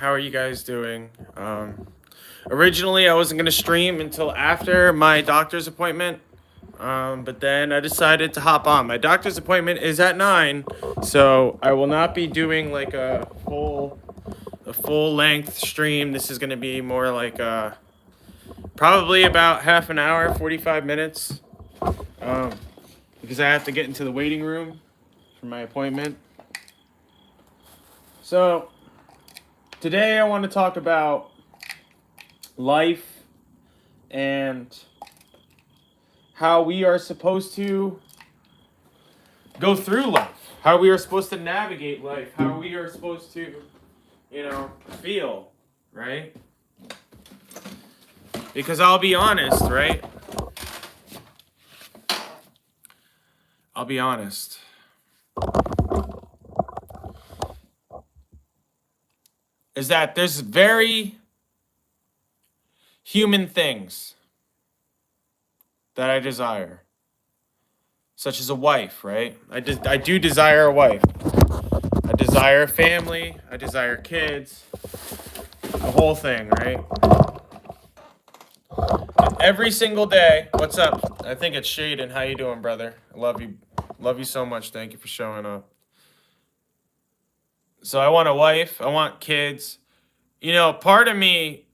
How are you guys doing? Originally, I wasn't going to stream until after my doctor's appointment, but then I decided to hop on. My doctor's appointment is at 9, so I will not be doing like a full length stream. This is going to be more like probably about half an hour, 45 minutes, um, because I have to get into the waiting room for my appointment. So today I want to talk about life and how we are supposed to go through life, how we are supposed to navigate life, how we are supposed to, feel, right? Because I'll be honest, right? I'll be honest. Is that there's very human things that I desire, such as a wife, right? I do desire a wife. I desire a family. I desire kids. The whole thing, right? And every single day. What's up? I think it's Shaden. How you doing, brother? I love you. Love you so much. Thank you for showing up. So I want a wife. I want kids. Part of me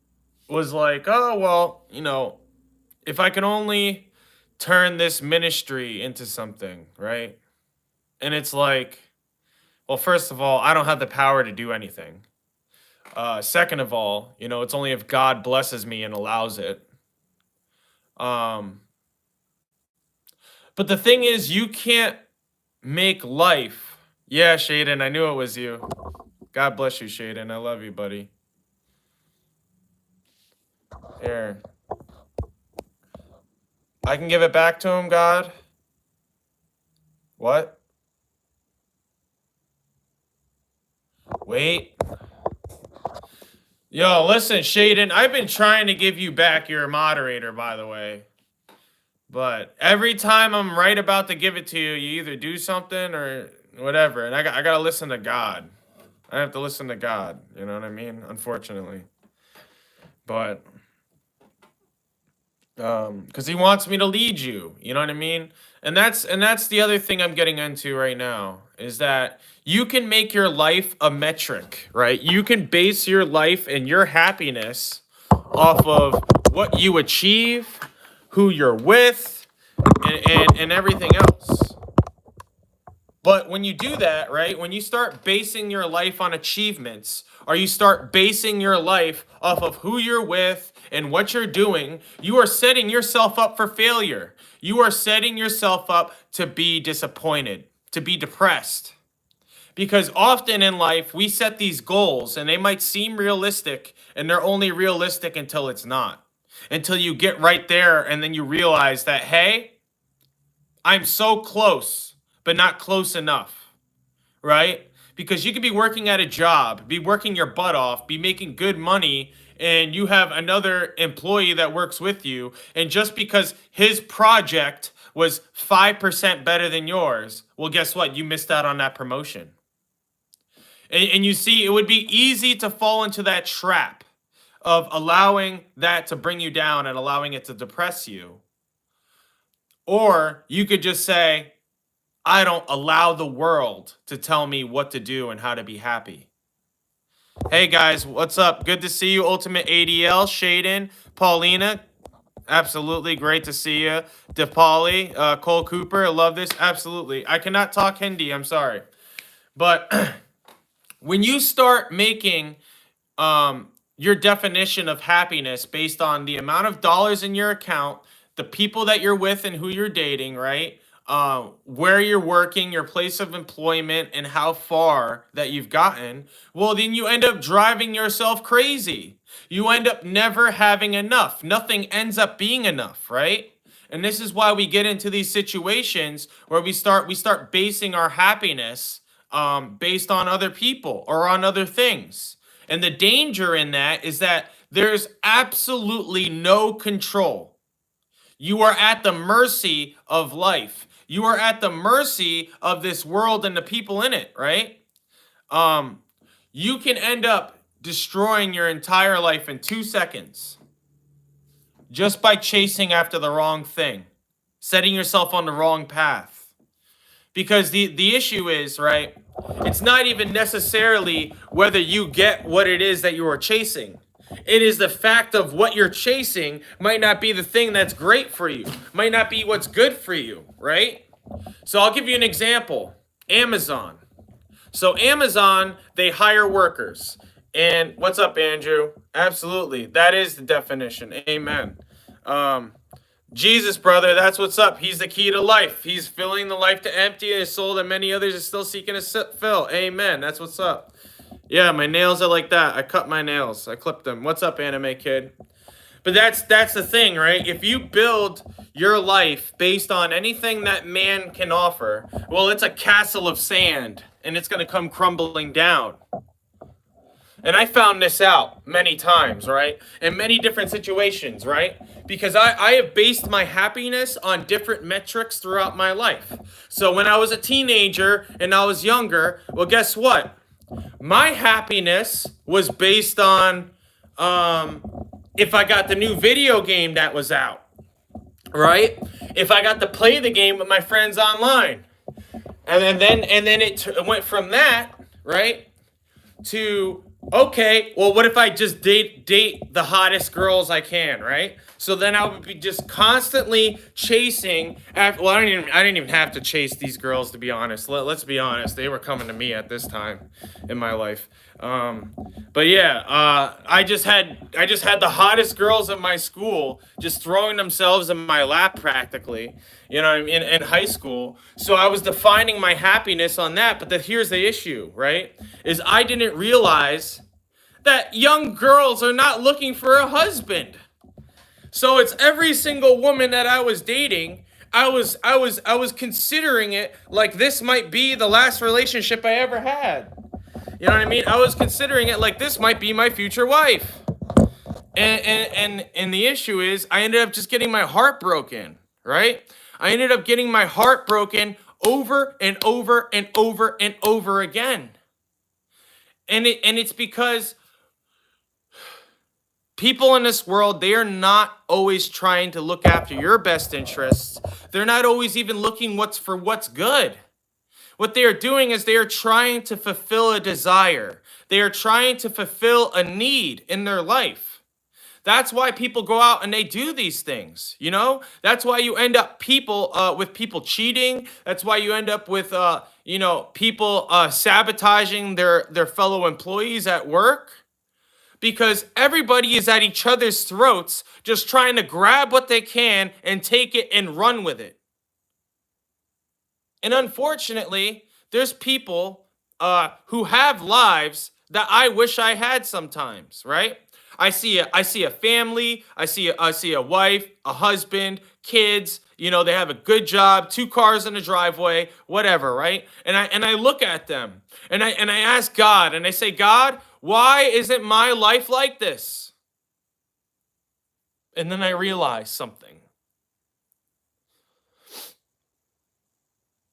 was like, oh, well, if I can only turn this ministry into something, right? And it's like, well, first of all, I don't have the power to do anything. Second of all, it's only if God blesses me and allows it. Um, but the thing is, you can't make life. Yeah, Shaden, I knew it was you. God bless you, Shaden. I love you, buddy. Here. I can give it back to him, God. What? Wait. Yo, listen, Shaden, I've been trying to give you back your moderator, by the way. But every time I'm right about to give it to you, you either do something or whatever. And I got to listen to God. I have to listen to God. You know what I mean? Unfortunately. But because he wants me to lead you. You know what I mean? And that's the other thing I'm getting into right now is that you can make your life a metric, right? You can base your life and your happiness off of what you achieve, who you're with, and everything else. But when you do that, right, when you start basing your life on achievements, or you start basing your life off of who you're with and what you're doing, you are setting yourself up for failure. You are setting yourself up to be disappointed, to be depressed. Because often in life, we set these goals and they might seem realistic, and they're only realistic until it's not. Until you get right there and then you realize that, hey, I'm so close, but not close enough, right? Because you could be working at a job, be working your butt off, be making good money, and you have another employee that works with you, and just because his project was 5% better than yours, well, guess what? You missed out on that promotion. And you see, it would be easy to fall into that trap of allowing that to bring you down and allowing it to depress you. Or you could just say, I don't allow the world to tell me what to do and how to be happy. Hey guys, what's up? Good to see you, Ultimate ADL, Shaden, Paulina. Absolutely great to see you. DePauli, Cole Cooper, I love this. Absolutely. I cannot talk Hindi, I'm sorry. But when you start making your definition of happiness based on the amount of dollars in your account, the people that you're with and who you're dating, right? Where you're working, your place of employment, and how far that you've gotten, well, then you end up driving yourself crazy. You end up never having enough. Nothing ends up being enough, right? And this is why we get into these situations where we start basing our happiness based on other people or on other things. And the danger in that is that there's absolutely no control. You are at the mercy of life. You are at the mercy of this world and the people in it, right? You can end up destroying your entire life in 2 seconds just by chasing after the wrong thing, setting yourself on the wrong path. Because the issue is, right, it's not even necessarily whether you get what it is that you are chasing. It is the fact of what you're chasing might not be the thing that's great for you, might not be what's good for you, right? So I'll give you an example. Amazon. So Amazon, they hire workers. And what's up, Andrew? Absolutely. That is the definition. Amen. Jesus, brother, that's what's up. He's the key to life. He's filling the life to empty his soul that many others are still seeking to fill. Amen. That's what's up. Yeah, my nails are like that. I cut my nails. I clipped them. What's up, anime kid? But that's the thing, right? If you build your life based on anything that man can offer, well, it's a castle of sand, and it's going to come crumbling down. And I found this out many times, right? In many different situations, right? Because I have based my happiness on different metrics throughout my life. So when I was a teenager and I was younger, well, guess what? My happiness was based on if I got the new video game that was out, right? If I got to play the game with my friends online. And then it went from that, right, to, okay, well, what if I just date the hottest girls I can, right? So then I would be just constantly chasing after, well, I didn't even have to chase these girls, to be honest. Let's be honest. They were coming to me at this time in my life. But yeah, I just had the hottest girls in my school just throwing themselves in my lap practically, you know what I mean, in high school. So I was defining my happiness on that. But here's the issue, right? Is I didn't realize that young girls are not looking for a husband. So it's every single woman that I was dating, I was considering it like this might be the last relationship I ever had. You know what I mean? I was considering it like this might be my future wife. And the issue is I ended up just getting my heart broken, right? I ended up getting my heart broken over and over and over and over again. And it's because people in this world, they are not always trying to look after your best interests. They're not always even looking what's good. What they are doing is they are trying to fulfill a desire. They are trying to fulfill a need in their life. That's why people go out and they do these things, you know? That's why you end up with people cheating. That's why you end up with, people sabotaging their fellow employees at work. Because everybody is at each other's throats just trying to grab what they can and take it and run with it. And unfortunately, there's people who have lives that I wish I had sometimes, right? I see a family, I see a wife, a husband, kids, you know, they have a good job, 2 cars in the driveway, whatever, right? And I look at them and I ask God and I say, God, why isn't my life like this? And then I realize something.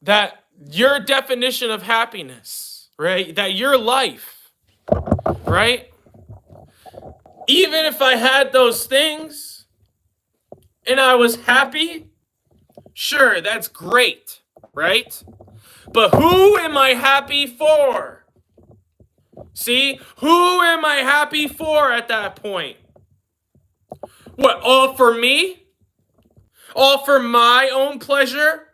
That your definition of happiness, right? That your life, right? Even if I had those things and I was happy, sure, that's great, right? But who am I happy for? See, who am I happy for at that point? What, all for me? All for my own pleasure?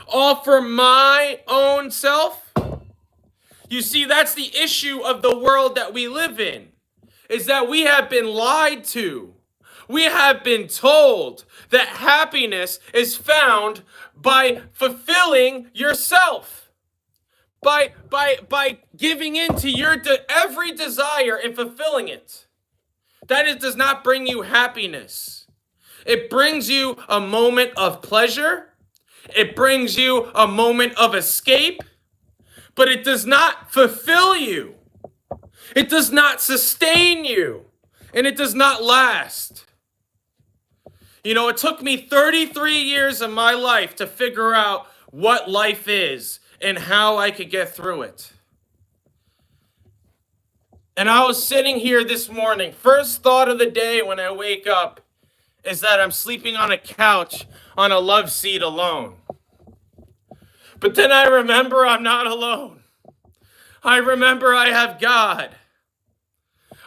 All for my own self? You see, that's the issue of the world that we live in, is that we have been lied to. We have been told that happiness is found by fulfilling yourself. By giving in to your every desire and fulfilling it. That does not bring you happiness. It brings you a moment of pleasure. It brings you a moment of escape. But it does not fulfill you. It does not sustain you. And it does not last. You know, it took me 33 years of my life to figure out what life is and how I could get through it. And I was sitting here this morning. First thought of the day when I wake up is that I'm sleeping on a couch on a love seat alone. But then I remember I'm not alone. I remember I have God.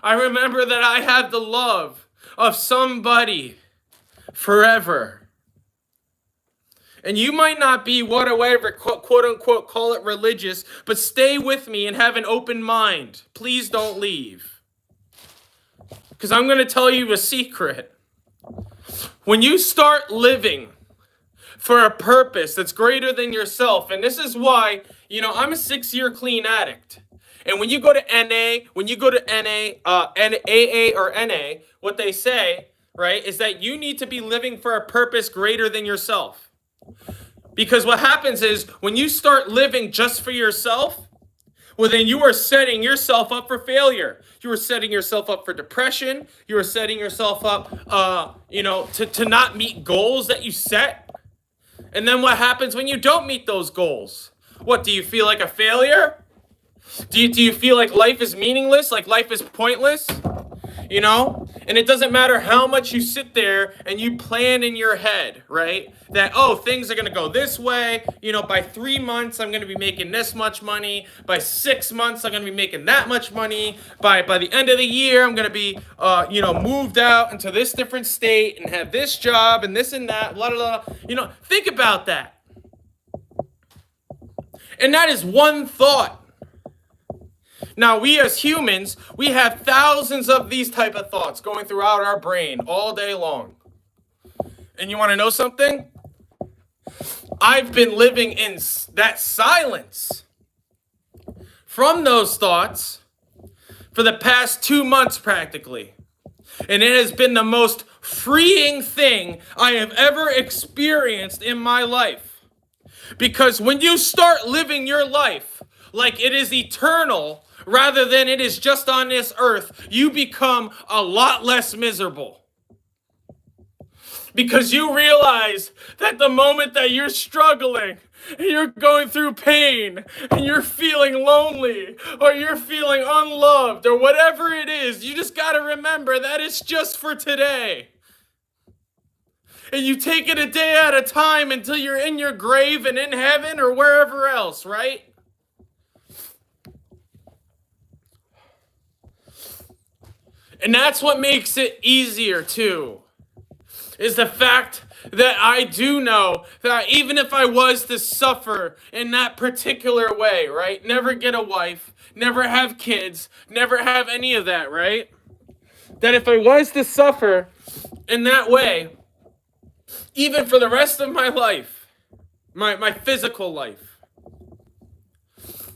I remember that I have the love of somebody forever. And you might not be whatever, quote unquote, call it religious, but stay with me and have an open mind. Please don't leave. Because I'm going to tell you a secret. When you start living for a purpose that's greater than yourself, and this is why, I'm a 6-year clean addict. And when you go to AA or NA, what they say, right, is that you need to be living for a purpose greater than yourself. Because what happens is when you start living just for yourself, well, then you are setting yourself up for failure. You are setting yourself up for depression. You are setting yourself up, to not meet goals that you set. And then what happens when you don't meet those goals? What, do you feel like a failure? Do you feel like life is meaningless, like life is pointless? And it doesn't matter how much you sit there and you plan in your head, right? That, things are going to go this way. By 3 months, I'm going to be making this much money. By 6 months, I'm going to be making that much money. By the end of the year, I'm going to be, moved out into this different state and have this job and this and that, blah, blah, blah. Think about that. And that is one thought. Now, we as humans, we have thousands of these type of thoughts going throughout our brain all day long. And you want to know something? I've been living in that silence from those thoughts for the past 2 months practically. And it has been the most freeing thing I have ever experienced in my life. Because when you start living your life like it is eternal, rather than it is just on this earth, you become a lot less miserable. Because you realize that the moment that you're struggling, and you're going through pain, and you're feeling lonely, or you're feeling unloved, or whatever it is, you just got to remember that it's just for today. And you take it a day at a time until you're in your grave and in heaven or wherever else, right? And that's what makes it easier, too, is the fact that I do know that even if I was to suffer in that particular way, right? Never get a wife, never have kids, never have any of that, right? That if I was to suffer in that way, even for the rest of my life, my physical life,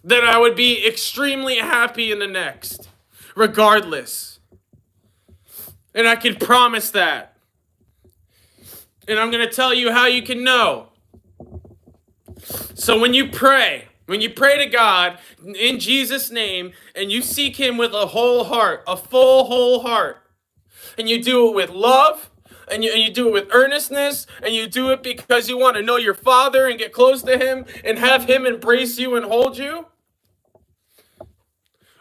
that I would be extremely happy in the next, regardless. And I can promise that. And I'm going to tell you how you can know. So when you pray to God in Jesus' name, and you seek Him with a whole heart, a full whole heart, and you do it with love, and you do it with earnestness, and you do it because you want to know your Father and get close to Him and have Him embrace you and hold you,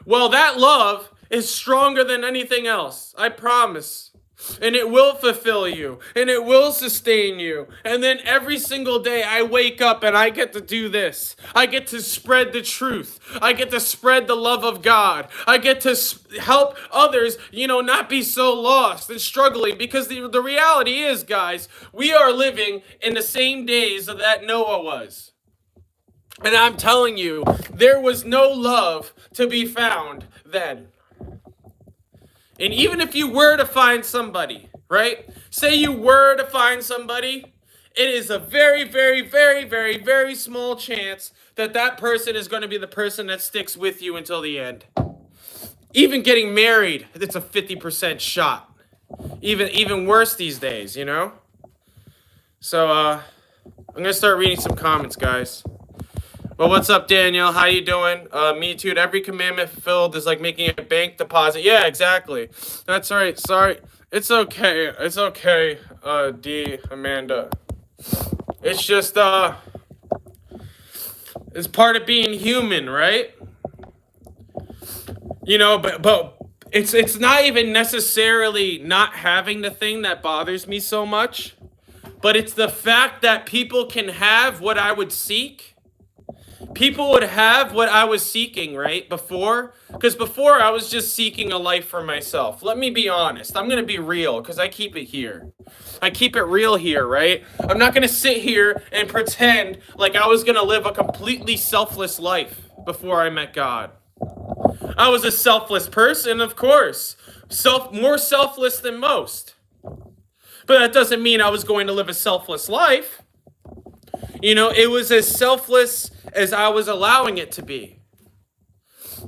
well, that love is stronger than anything else. I promise. And it will fulfill you. And it will sustain you. And then every single day I wake up and I get to do this. I get to spread the truth. I get to spread the love of God. I get to help others, not be so lost and struggling. Because the reality is, guys, we are living in the same days that Noah was. And I'm telling you, there was no love to be found then. And even if you were to find somebody, right? Say you were to find somebody, it is a very, very, very, very, very small chance that that person is going to be the person that sticks with you until the end. Even getting married, it's a 50% shot. Even worse these days, So, I'm going to start reading some comments, guys. Well, what's up, Daniel? How you doing? Me too. Every commandment fulfilled is like making a bank deposit. Yeah, exactly. That's right. Sorry. It's okay. It's okay, D, Amanda. It's just, it's part of being human, right? You know, but it's not even necessarily not having the thing that bothers me so much, but it's the fact that people can have what I would seek. People would have what I was seeking, right? Before, because before I was just seeking a life for myself. Let me be honest. I'm going to be real because I keep it here. I keep it real here, right? I'm not going to sit here and pretend like I was going to live a completely selfless life before I met God. I was a selfless person, of course. More selfless than most. But that doesn't mean I was going to live a selfless life. You know, it was as selfless as I was allowing it to be.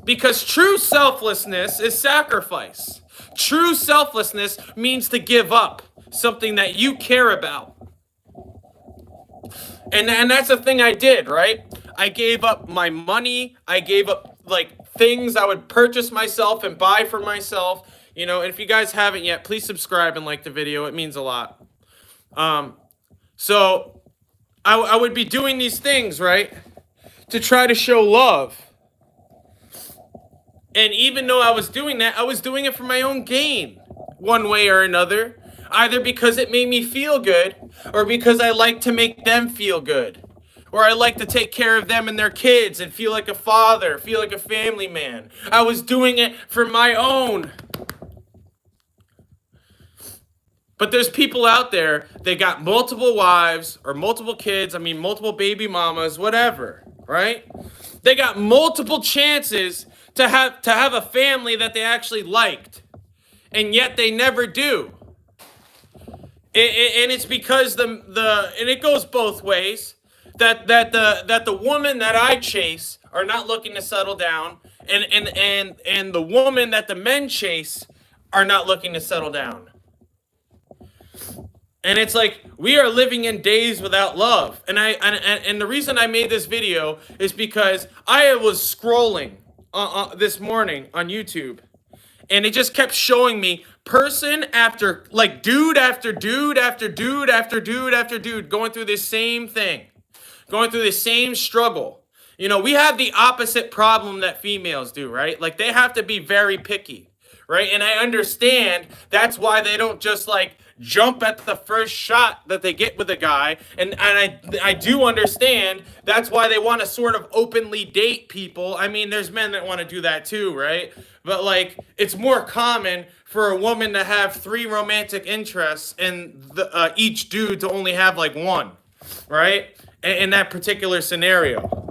Because true selflessness is sacrifice. True selflessness means to give up something that you care about. And that's the thing I did, right? I gave up my money. I gave up like things I would purchase myself and buy for myself. You know, and if you guys haven't yet, please subscribe and like the video. It means a lot. So I would be doing these things, right, to try to show love. And even though I was doing that, I was doing it for my own gain, one way or another. Either because it made me feel good, or because I like to make them feel good. Or I like to take care of them and their kids and feel like a father, feel like a family man. I was doing it for my own. But there's people out there, they got multiple wives or multiple kids, multiple baby mamas, whatever, right? They got multiple chances to have a family that they actually liked, and yet they never do. And it's because and it goes both ways, that the woman that I chase are not looking to settle down, and the woman that the men chase are not looking to settle down. And it's like we are living in days without love. And the reason I made this video is because I was scrolling this morning on YouTube, and it just kept showing me person after, like, dude after dude after dude after dude after dude going through this same thing, going through the same struggle. You know, we have the opposite problem that females do, right? Like, they have to be very picky, right? And I understand that's why they don't just, like, jump at the first shot that they get with a guy. And I do understand that's why they want to sort of openly date people. I mean, there's men that want to do that too, right? But, like, it's more common for a woman to have 3 romantic interests and each dude to only have, like, 1, right? In that particular scenario.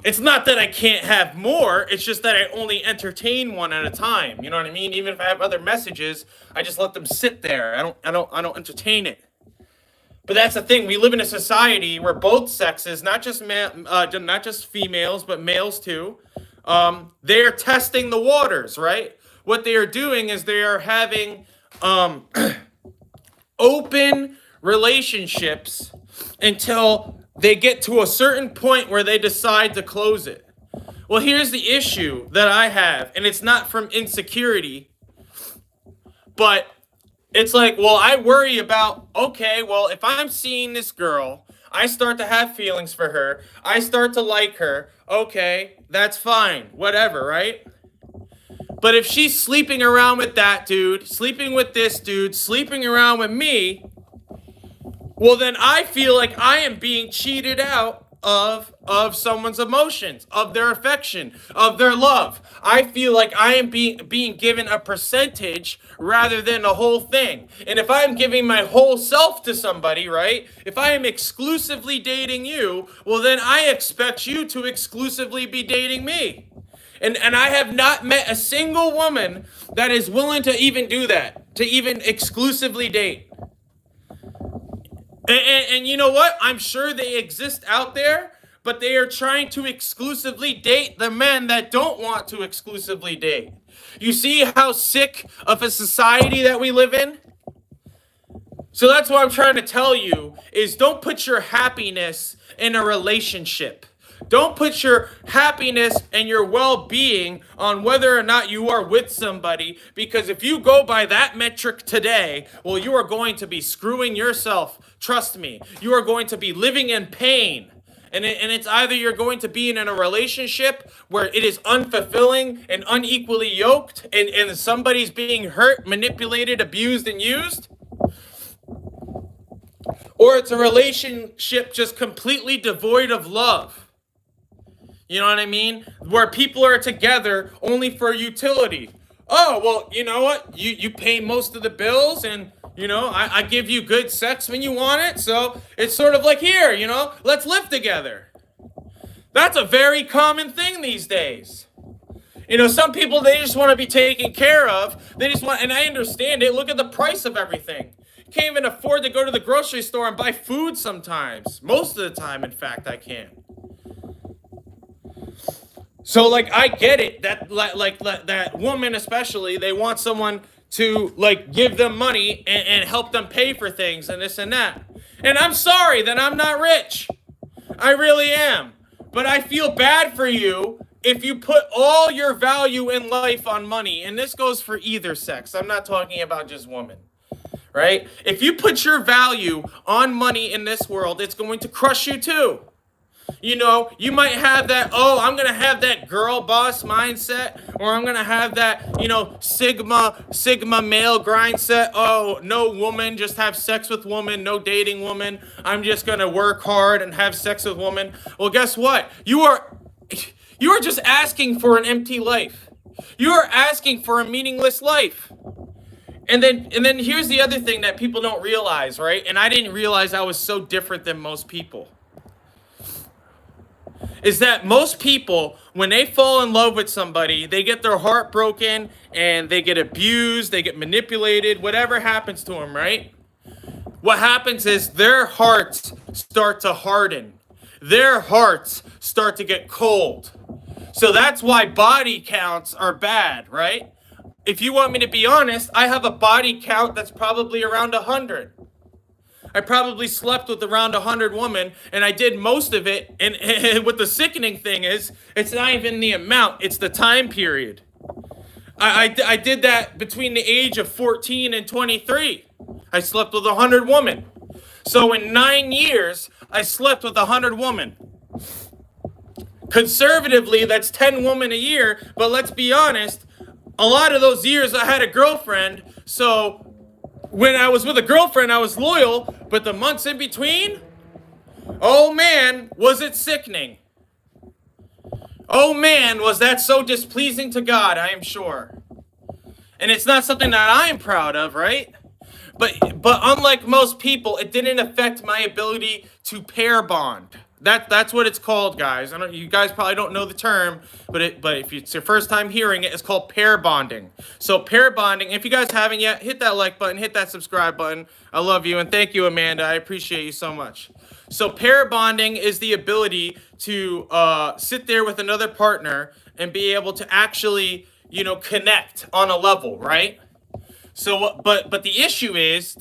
It's not that I can't have more, it's just that I only entertain one at a time. You know what I mean? Even if I have other messages, I just let them sit there. I don't entertain it. But that's the thing. We live in a society where both sexes, not just females, but males too, they're testing the waters, right? What they are doing is they are having open relationships until they get to a certain point where they decide to close it. Well, here's the issue that I have, and it's not from insecurity, but it's like, well, I worry about, okay, well, if I'm seeing this girl, I start to have feelings for her, I start to like her, okay, that's fine, whatever, right? But if she's sleeping around with that dude, sleeping with this dude, sleeping around with me, well, then I feel like I am being cheated out of someone's emotions, of their affection, of their love. I feel like I am being given a percentage rather than a whole thing. And if I'm giving my whole self to somebody, right? If I am exclusively dating you, well, then I expect you to exclusively be dating me. And I have not met a single woman that is willing to even do that, to even exclusively date. And you know what? I'm sure they exist out there, but they are trying to exclusively date the men that don't want to exclusively date. You see how sick of a society that we live in? So that's what I'm trying to tell you is don't put your happiness in a relationship. Don't put your happiness and your well-being on whether or not you are with somebody, because if you go by that metric today, well, you are going to be screwing yourself. Trust me, you are going to be living in pain. And it's either you're going to be in a relationship where it is unfulfilling and unequally yoked, and somebody's being hurt, manipulated, abused, and used, or it's a relationship just completely devoid of love. You know what I mean? Where people are together only for utility. Oh, well, you know what? You pay most of the bills, and, I give you good sex when you want it. So it's sort of like, here, let's live together. That's a very common thing these days. Some people, they just want to be taken care of. They just want, and I understand it. Look at the price of everything. Can't even afford to go to the grocery store and buy food sometimes. Most of the time, in fact, I can't. So, like, I get it that, like that woman especially, they want someone to, like, give them money and help them pay for things and this and that. And I'm sorry that I'm not rich. I really am. But I feel bad for you if you put all your value in life on money. And this goes for either sex. I'm not talking about just women. Right? If you put your value on money in this world, it's going to crush you too. You might have that, oh, I'm going to have that girl boss mindset, or I'm going to have that, Sigma male grind set. Oh, no woman, just have sex with woman, no dating woman. I'm just going to work hard and have sex with woman. Well, guess what? You are just asking for an empty life. You are asking for a meaningless life. And then here's the other thing that people don't realize, right? And I didn't realize I was so different than most people. Is that most people, when they fall in love with somebody, they get their heart broken and they get abused, they get manipulated, whatever happens to them, right? What happens is their hearts start to harden. Their hearts start to get cold. So that's why body counts are bad, right? If you want me to be honest, I have a body count that's probably around 100. I probably slept with around 100 women, and I did most of it. And what the sickening thing is, it's not even the amount, it's the time period. I did that between the age of 14 and 23. I slept with 100 women. So in 9 years, I slept with 100 women. Conservatively, that's 10 women a year, but let's be honest, a lot of those years I had a girlfriend, so when I was with a girlfriend, I was loyal, but the months in between, oh man, was it sickening. Oh man, was that so displeasing to God, I am sure. And it's not something that I am proud of, right? But unlike most people, it didn't affect my ability to pair bond. That's what it's called, guys. You guys probably don't know the term, but if it's your first time hearing it, it's called pair bonding. So pair bonding, if you guys haven't yet, hit that like button, hit that subscribe button. I love you, and thank you, Amanda. I appreciate you so much. So pair bonding is the ability to sit there with another partner and be able to actually, connect on a level, right? So, but the issue is,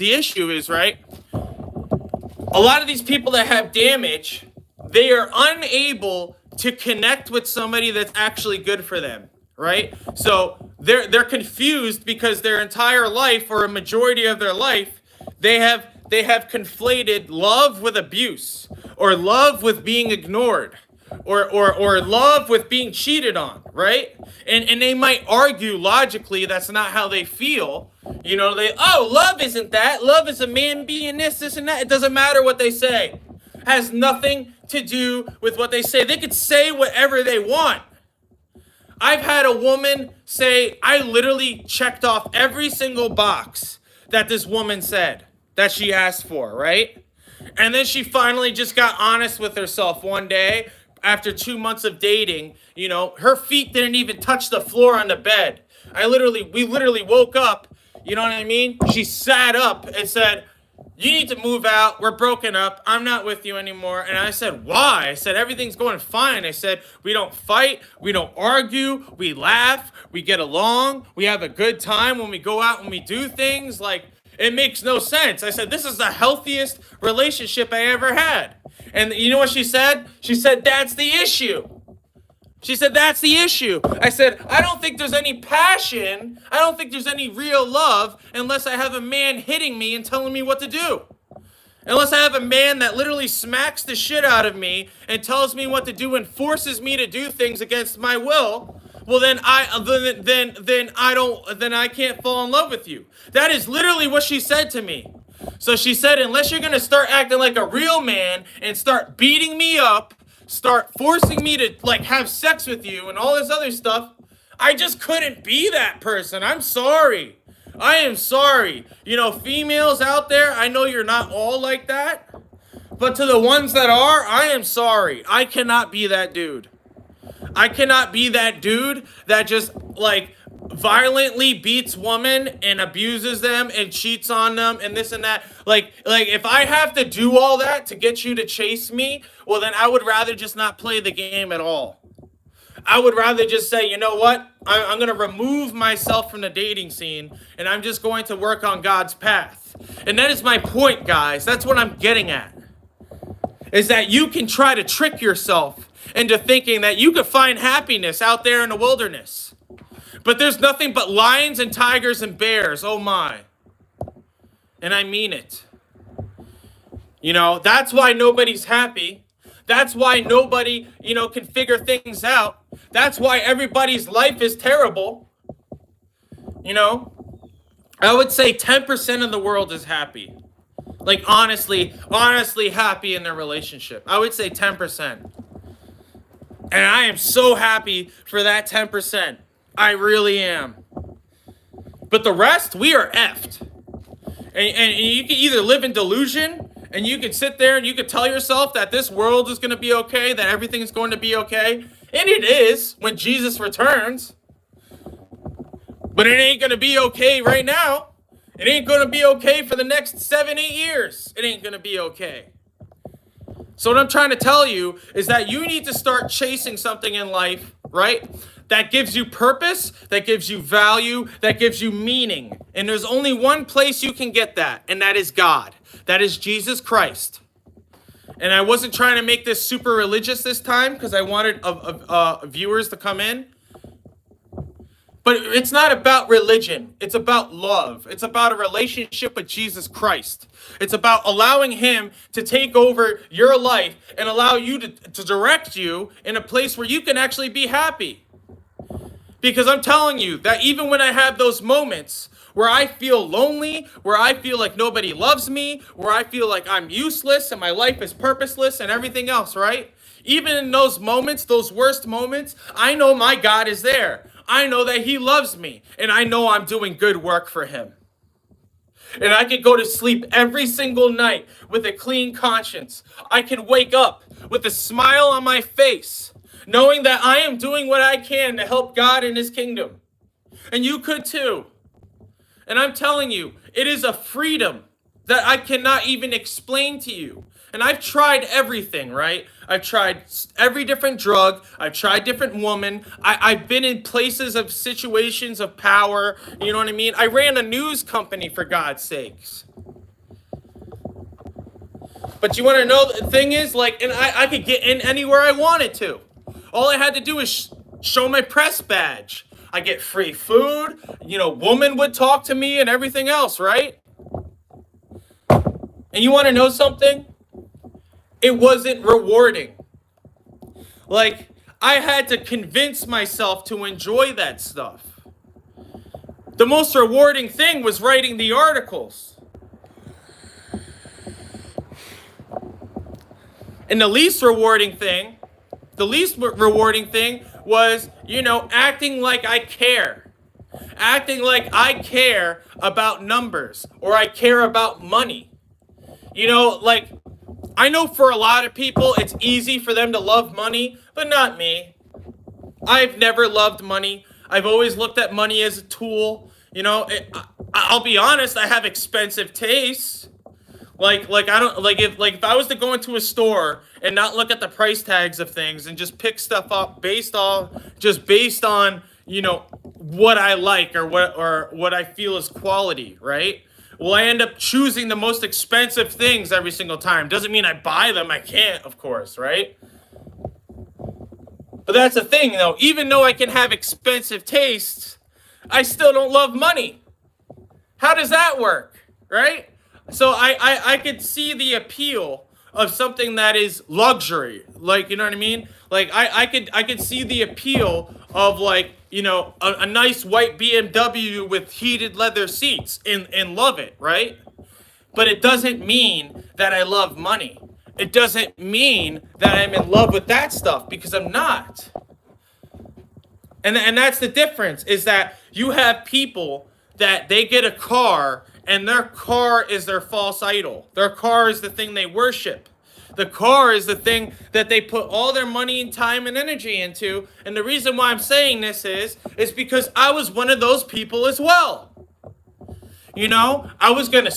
right? A lot of these people that have damage, they are unable to connect with somebody that's actually good for them, right? So they're confused because their entire life, or a majority of their life, they have conflated love with abuse, or love with being ignored, or love with being cheated on, right? And they might argue logically that's not how they feel. Love isn't that. Love is a man being this and that. It doesn't matter what they say. Has nothing to do with what they say. They could say whatever they want. I've had a woman say, I literally checked off every single box that this woman said that she asked for, right? And then she finally just got honest with herself one day after 2 months of dating. Her feet didn't even touch the floor on the bed. We literally woke up, you know what I mean? She sat up and said, you need to move out. We're broken up. I'm not with you anymore. And I said, why? I said, everything's going fine. I said, we don't fight. We don't argue. We laugh. We get along. We have a good time when we go out and we do things. Like, it makes no sense. I said, this is the healthiest relationship I ever had. And you know what she said? She said, that's the issue. She said, that's the issue. I said, I don't think there's any passion. I don't think there's any real love unless I have a man hitting me and telling me what to do. Unless I have a man that literally smacks the shit out of me and tells me what to do and forces me to do things against my will, well then I can't fall in love with you. That is literally what she said to me. So she said, unless you're gonna start acting like a real man and start beating me up, start forcing me to like have sex with you and all this other stuff, I just couldn't be that person. I'm sorry. I am sorry. You know, females out there, I know you're not all like that. But to the ones that are, I am sorry. I cannot be that dude. I cannot be that dude that just like violently beats women and abuses them and cheats on them and this and that. Like if I have to do all that to get you to chase me, well then I would rather just not play the game at all. I would rather just say, you know what? I'm going to remove myself from the dating scene and I'm just going to work on God's path. And that is my point, guys. That's what I'm getting at. Is that you can try to trick yourself into thinking that you could find happiness out there in the wilderness. But there's nothing but lions and tigers and bears. Oh my. And I mean it. You know, that's why nobody's happy. That's why nobody, you know, can figure things out. That's why everybody's life is terrible. You know, I would say 10% of the world is happy. Like honestly happy in their relationship. I would say 10%. And I am so happy for that 10%. I really am. But the rest, we are effed. And you can either live in delusion and you can sit there and you can tell yourself that this world is going to be okay, that everything is going to be okay. And it is when Jesus returns. But it ain't going to be okay right now. It ain't going to be okay for the next 7-8 years. It ain't going to be okay. So what I'm trying to tell you is that you need to start chasing something in life, right? That gives you purpose, that gives you value, that gives you meaning. And there's only one place you can get that, and that is God. That is Jesus Christ. And I wasn't trying to make this super religious this time because I wanted viewers to come in. But it's not about religion. It's about love. It's about a relationship with Jesus Christ. It's about allowing him to take over your life and allow you to direct you in a place where you can actually be happy. Because I'm telling you that even when I have those moments where I feel lonely, where I feel like nobody loves me, where I feel like I'm useless and my life is purposeless and everything else, right? Even in those moments, those worst moments, I know my God is there. I know that he loves me, and I know I'm doing good work for him. And I can go to sleep every single night with a clean conscience. I can wake up with a smile on my face, knowing that I am doing what I can to help God in his kingdom. And you could too. And I'm telling you, it is a freedom that I cannot even explain to you. And I've tried everything, right? I've tried every different drug. I've tried different women. I've been in places of situations of power. You know what I mean? I ran a news company, for God's sakes. But you want to know, the thing is, like, and I could get in anywhere I wanted to. All I had to do is show my press badge. I get free food. You know, woman would talk to me and everything else, right? And you want to know something? It wasn't rewarding. Like, I had to convince myself to enjoy that stuff. The most rewarding thing was writing the articles. And the least rewarding thing was, you know, acting like I care. Acting like I care about numbers or I care about money. You know, like, I know for a lot of people, it's easy for them to love money, but not me. I've never loved money. I've always looked at money as a tool. You know, I'll be honest, I have expensive tastes. Like I don't, like if I was to go into a store and not look at the price tags of things and just pick stuff up based on, you know, what I like or what I feel is quality, right? Well, I end up choosing the most expensive things every single time. Doesn't mean I buy them. I can't, of course, right? But that's the thing, though. Even though I can have expensive tastes, I still don't love money. How does that work, right? I could see the appeal of something that is luxury. Like, you know what I mean? Like I could see the appeal of, like, you know, a nice white BMW with heated leather seats and love it, right? But it doesn't mean that I love money. It doesn't mean that I'm in love with that stuff, because I'm not. And that's the difference, is that you have people that they get a car and their car is their false idol. Their car is the thing they worship. The car is the thing that they put all their money and time and energy into. And the reason why I'm saying this is because I was one of those people as well. You know, I was gonna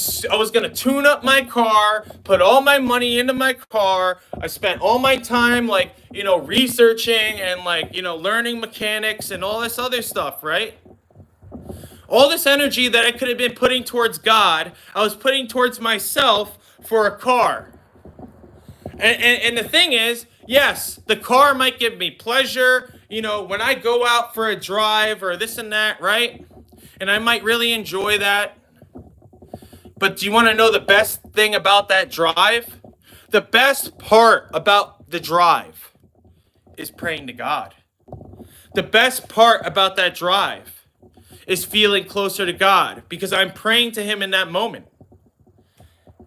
tune up my car, put all my money into my car. I spent all my time, like, you know, researching and, like, you know, learning mechanics and all this other stuff, right? All this energy that I could have been putting towards God, I was putting towards myself for a car. And the thing is, yes, the car might give me pleasure, you know, when I go out for a drive or this and that, right? And I might really enjoy that. But do you want to know the best thing about that drive? The best part about the drive is praying to God. The best part about that drive is feeling closer to God, because I'm praying to Him in that moment.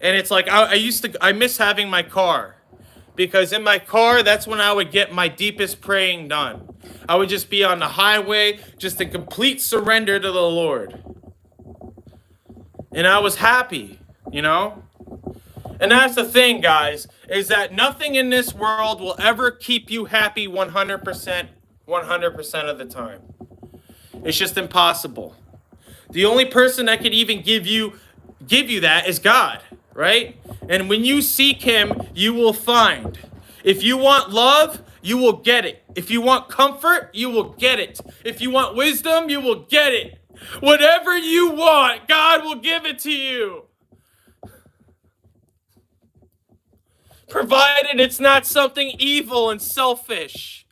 And it's like, I miss having my car, because in my car, that's when I would get my deepest praying done. I would just be on the highway, just in complete surrender to the Lord. And I was happy, you know? And that's the thing, guys, is that nothing in this world will ever keep you happy 100% of the time. It's just impossible. The only person that could even give you that is God, right? And when you seek Him, you will find. If you want love, you will get it. If you want comfort, you will get it. If you want wisdom, you will get it. Whatever you want, God will give it to you. Provided it's not something evil and selfish.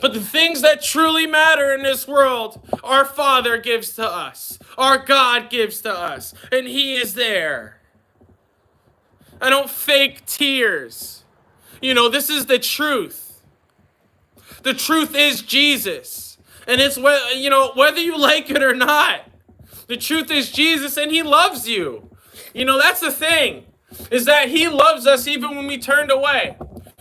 But the things that truly matter in this world, our Father gives to us. Our God gives to us. And He is there. I don't fake tears. You know, this is the truth. The truth is Jesus. And it's, you know, whether you like it or not, the truth is Jesus, and He loves you. You know, that's the thing, is that He loves us even when we turned away.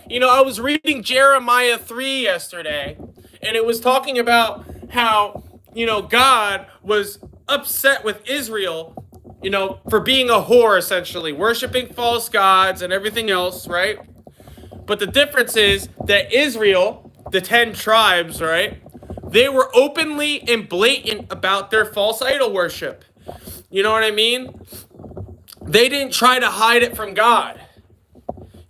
You know, I was reading Jeremiah 3 yesterday, and it was talking about how, you know, God was upset with Israel, you know, for being a whore, essentially, worshiping false gods and everything else, right? But the difference is that Israel, the 10 tribes, right, they were openly and blatant about their false idol worship. You know what I mean? They didn't try to hide it from God.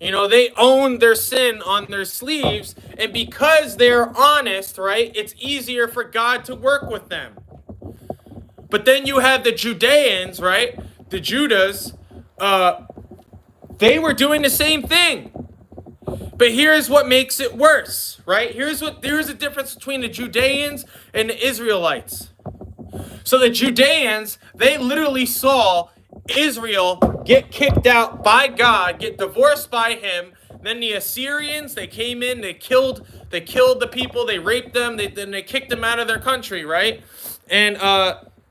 You know, they owned their sin on their sleeves, and because they're honest, right, it's easier for God to work with them. But then you have the Judeans, right, the Judas, they were doing the same thing. But here's what makes it worse, right? Here's the difference between the Judeans and the Israelites. So the Judeans, they literally saw Israel get kicked out by God, get divorced by Him. Then the Assyrians, they came in, they killed the people, they raped them, then they kicked them out of their country, right? And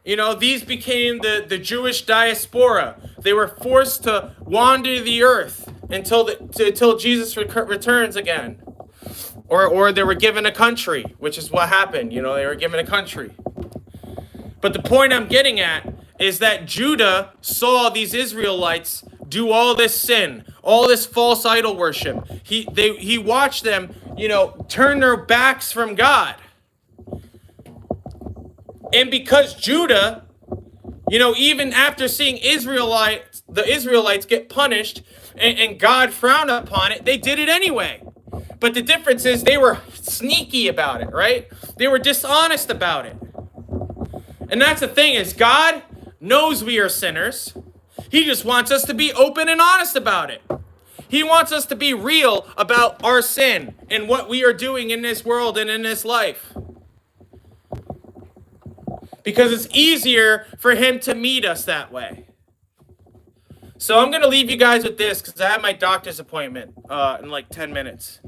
you know, these became the Jewish diaspora. They were forced to wander the earth until Jesus returns again. Or they were given a country, which is what happened. You know, they were given a country. But the point I'm getting at is that Judah saw these Israelites do all this sin, all this false idol worship. He watched them, you know, turn their backs from God. And because Judah, you know, even after seeing the Israelites get punished and God frowned upon it, they did it anyway. But the difference is they were sneaky about it, right? They were dishonest about it. And that's the thing, is God knows we are sinners. He just wants us to be open and honest about it. He wants us to be real about our sin and what we are doing in this world and in this life. because it's easier for him to meet us that way. So I'm going to leave you guys with this because I have my doctor's appointment in like 10 minutes.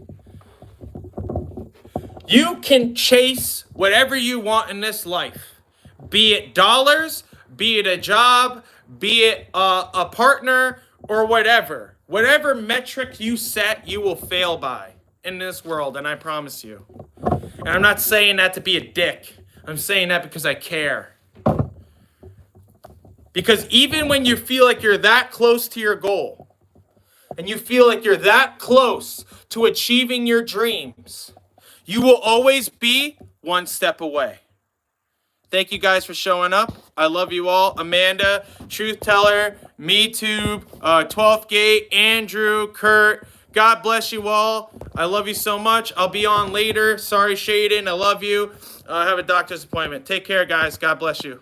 You can chase whatever you want in this life, be it dollars, be it a job, be it a partner, or whatever. Whatever metric you set, you will fail by in this world, and I promise you. And I'm not saying that to be a dick. I'm saying that because I care. Because even when you feel like you're that close to your goal, and you feel like you're that close to achieving your dreams, you will always be one step away. Thank you guys for showing up. I love you all. Amanda, Truth Teller, MeTube, 12th Gate, Andrew, Kurt. God bless you all. I love you so much. I'll be on later. Sorry, Shaden. I love you. I have a doctor's appointment. Take care, guys. God bless you.